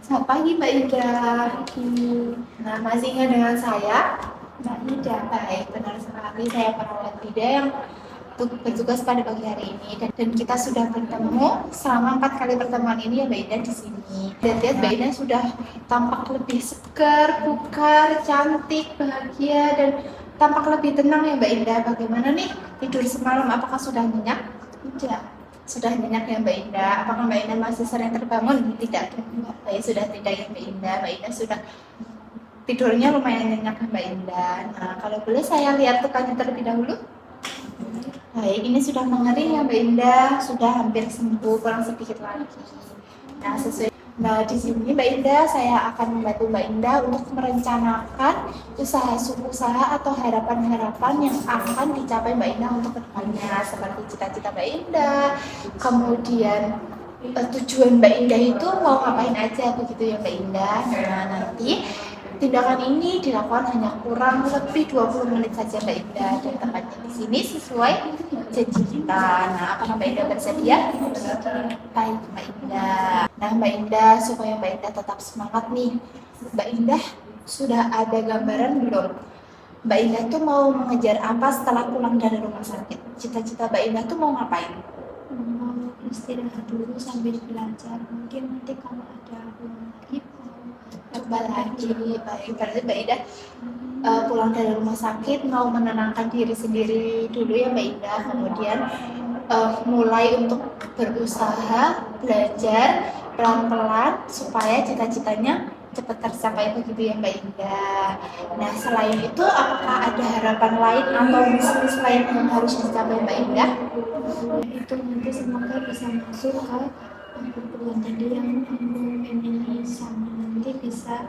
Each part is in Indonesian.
Selamat pagi Mbak Ida. Nah, masih ingat dengan saya? Mbak Ida. Baik, benar sekali. Saya perawat Ida yang bertugas pada pagi hari ini, dan kita sudah bertemu selama 4 kali pertemuan ini ya Mbak Ida di sini. Lihat Mbak Ida sudah tampak lebih segar, bugar, cantik, bahagia, dan tampak lebih tenang ya Mbak Ida. Bagaimana nih tidur semalam? Apakah sudah nyenyak? Tidak. Sudah nyenyak ya Mbak Indah. Apakah Mbak Indah masih sering terbangun? Tidak. Baik, sudah tidak ya Mbak Indah. Mbak Indah sudah tidurnya lumayan nyenyak ya Mbak Indah. Nah, kalau boleh saya lihat lukannya terlebih dahulu. Baik, ini sudah mengering ya Mbak Indah. Sudah hampir sembuh, kurang sedikit lagi. Nah, di sini Mbak Indah, saya akan membantu Mbak Indah untuk merencanakan usaha atau harapan-harapan yang akan dicapai Mbak Indah untuk kedepannya, seperti cita-cita Mbak Indah, kemudian tujuan Mbak Indah itu mau ngapain aja, begitu ya Mbak Indah. Nah, nanti tindakan ini dilakukan hanya kurang lebih 20 menit saja Mbak Indah, dan tempatnya di sini sesuai janji kita. Nah, apakah Mbak Indah bersedia? Baik Mbak Indah. Nah Mbak Indah, supaya Mbak Indah tetap semangat nih, Mbak Indah sudah ada gambaran belum? Mbak Indah tuh mau mengejar apa setelah pulang dari rumah sakit? Cita-cita Mbak Indah tuh mau ngapain? Mau istirahat dulu sambil belajar. Mungkin nanti kalau ada uang lagi Coba lagi. Baik, berarti Mbak Indah pulang dari rumah sakit mau menenangkan diri sendiri dulu ya Mbak Indah, kemudian mulai untuk berusaha belajar pelan-pelan supaya cita-citanya cepat tercapai, begitu ya Mbak Indah. Nah, selain itu apakah ada harapan lain atau bisnis lain yang harus dicapai Mbak Indah? itu nanti semoga bisa masuk ke perguruan tinggi yang aku pengen sama, nanti bisa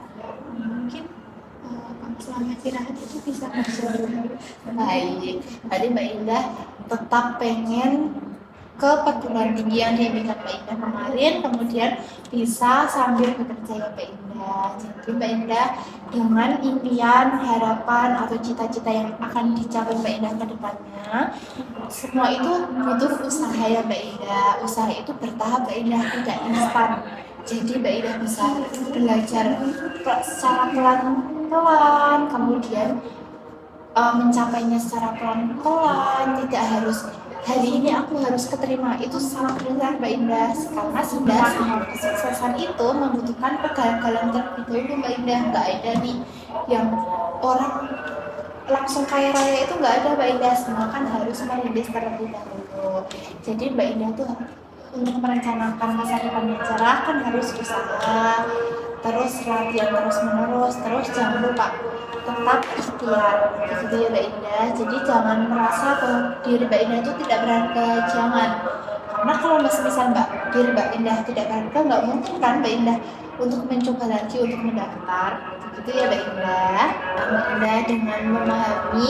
mungkin selama istirahat itu bisa kerja. Baik, tadi Mbak Indah tetap pengen ke perguruan tinggi yang diimpikan Mbak Indah kemarin, kemudian bisa sambil bekerja ya Mbak Indah. Jadi Mbak Indah, dengan impian, harapan, atau cita-cita yang akan dicapai Mbak Indah ke depannya, semua itu butuh usaha ya Mbak Indah. Usaha itu bertahap Mbak Indah, tidak instan. Jadi Mbak Indah bisa belajar secara pelan-pelan, kemudian mencapainya secara pelan-pelan, tidak harus hari ini aku harus keterima. Itu salah besar Mbak Indah, karena sudah kesuksesan itu membutuhkan kegagalan terlebih dahulu Mbak Indah. Nggak ada nih yang orang langsung kaya raya, itu nggak ada Mbak Indah. Semua kan harus merintis terlebih dahulu. Jadi Mbak Indah tuh untuk merencanakan masa depan yang cerah kan harus usaha, terus latihan terus menerus, terus jangan lupa tetap ikhtiar, gitu ya Mbak Indah. Jadi jangan merasa bahwa diri Mbak Indah itu tidak berharga, jangan. Karena kalau misal diri Mbak Indah tidak berharga, nggak mungkin kan Mbak Indah untuk mencoba lagi untuk mendaftar, gitu ya Mbak Indah. Mbak Indah dengan memahami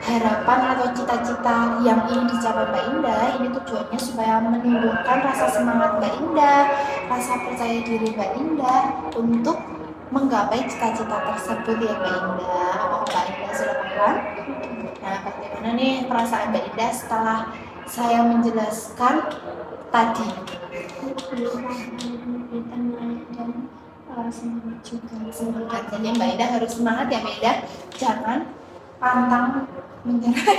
harapan atau cita-cita yang ingin dicapai Mbak Indah, ini tujuannya supaya menumbuhkan rasa semangat Mbak Indah, rasa percaya diri Mbak Indah untuk menggapai cita-cita tersebut ya Mbak Indah. Apakah Mbak Indah sudah paham? Nah, bagaimana nih perasaan Mbak Indah setelah saya menjelaskan tadi? Lebih tenang dan semangat juga. Semangat. Jadi Mbak Indah harus semangat ya Mbak Indah. Jangan pantang menyerah.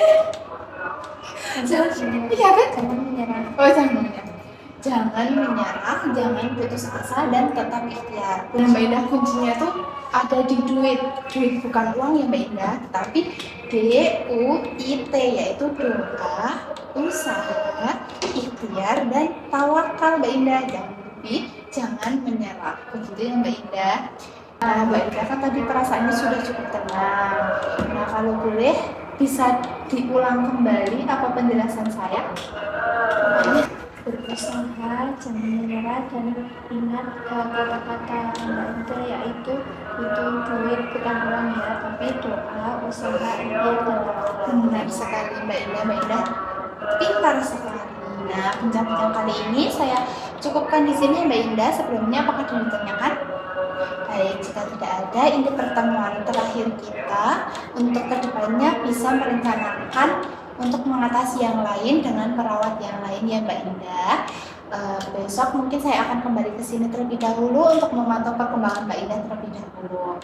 Iya kan? Jangan menyerah. Oh, jangan menyerah. Jangan menyerah, jangan putus asa, dan tetap ikhtiar. Dan Mbak Indah, kuncinya tuh ada di duit. Duit bukan uang ya Mbak Indah, tapi DUIT, yaitu doa, usaha, ikhtiar, dan tawakal Mbak Indah. Jangan menyerah. Begitu ya Mbak Indah. Nah, Mbak Indah kan tadi perasaannya sudah cukup tenang. Nah, kalau boleh bisa diulang kembali apa penjelasan saya? Berusaha, jangan menyerah, dan ingat kata-kata Mbak Ida, yaitu itu duit bukan uang ya, tapi doa, usaha, ikhtiar, dan tawakal. Benar sekali Mbak Indah. Mbak Indah pintar sekali. Nah, bincang-bincang kali ini saya cukupkan di sini Mbak Indah. Sebelumnya apakah ada yang ditanyakan? Baik, jika tidak ada, ini pertemuan terakhir kita untuk kedepannya bisa merencanakan untuk mengatasi yang lain dengan perawat yang lain ya Mbak Indah. besok mungkin saya akan kembali ke sini terlebih dahulu untuk memantau perkembangan Mbak Indah terlebih dahulu.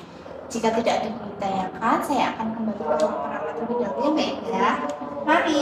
Jika tidak ditayangkan, saya akan kembali ke ruang perawat terlebih dahulu ya Mbak Indah. Mari.